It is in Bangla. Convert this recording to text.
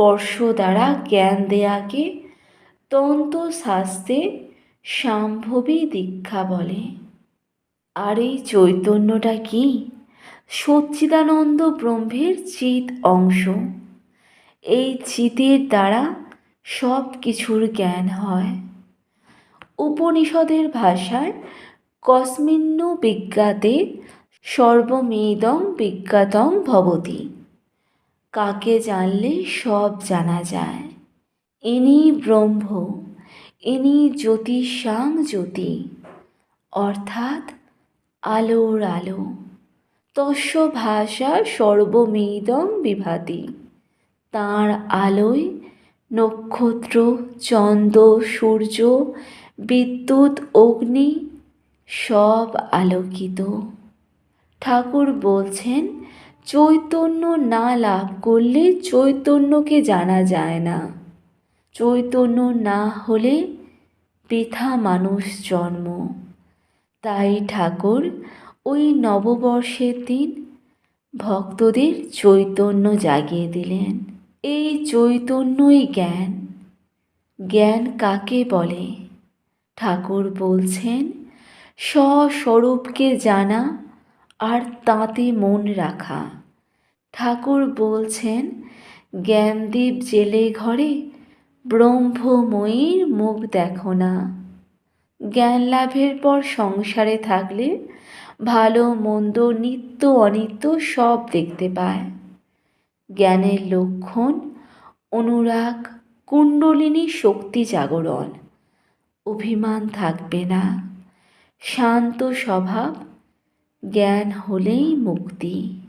স্পর্শ দ্বারা জ্ঞান দেয়াকে তন্ত্র শাস্ত্রে শাম্ভবী দীক্ষা বলে। আর এই চৈতন্যটা কি? সচ্চিদানন্দ ব্রহ্মের চিৎ অংশ। এই চিতের দ্বারা সব কিছুর জ্ঞান হয়। উপনিষদের ভাষায় কস্মিন্নু বিজ্ঞাতে সর্বমেদং বিজ্ঞাতং ভবতি। কাকে জানলে সব জানা যায়। ইনি ব্রহ্ম, ইনি জ্যোতিষাং জ্যোতি, অর্থাৎ আলোর আলো। তস্য ভাষা সর্বমেদং বিভাতি। তাঁর আলোয় নক্ষত্র, চন্দ্র, সূর্য, বিদ্যুৎ, অগ্নি সব আলোকিত। ঠাকুর বলছেন, চৈতন্য না লাভ করলে চৈতন্যকে জানা যায় না। চৈতন্য না হলে বৃথা মানুষ জন্ম। তাই ঠাকুর ওই নববর্ষের দিন ভক্তদের চৈতন্য জাগিয়ে দিলেন। এই চৈতন্যই জ্ঞান। জ্ঞান কাকে বলে? ঠাকুর বলছেন, স্বস্বরূপকে জানা আর তাতে মন রাখা। ঠাকুর বলছেন, জ্ঞানদীপ জেলে ঘরে ব্রহ্মময়ীর মুখ দেখো না। জ্ঞান লাভের পর সংসারে থাকলে ভালো মন্দ, নিত্য অনিত্য সব দেখতে পায়। জ্ঞানের লক্ষণ অনুরাগ, কুণ্ডলিনী শক্তি জাগরণ। অভিমান থাকবে না, শান্ত স্বভাব। জ্ঞান হলেই মুক্তি।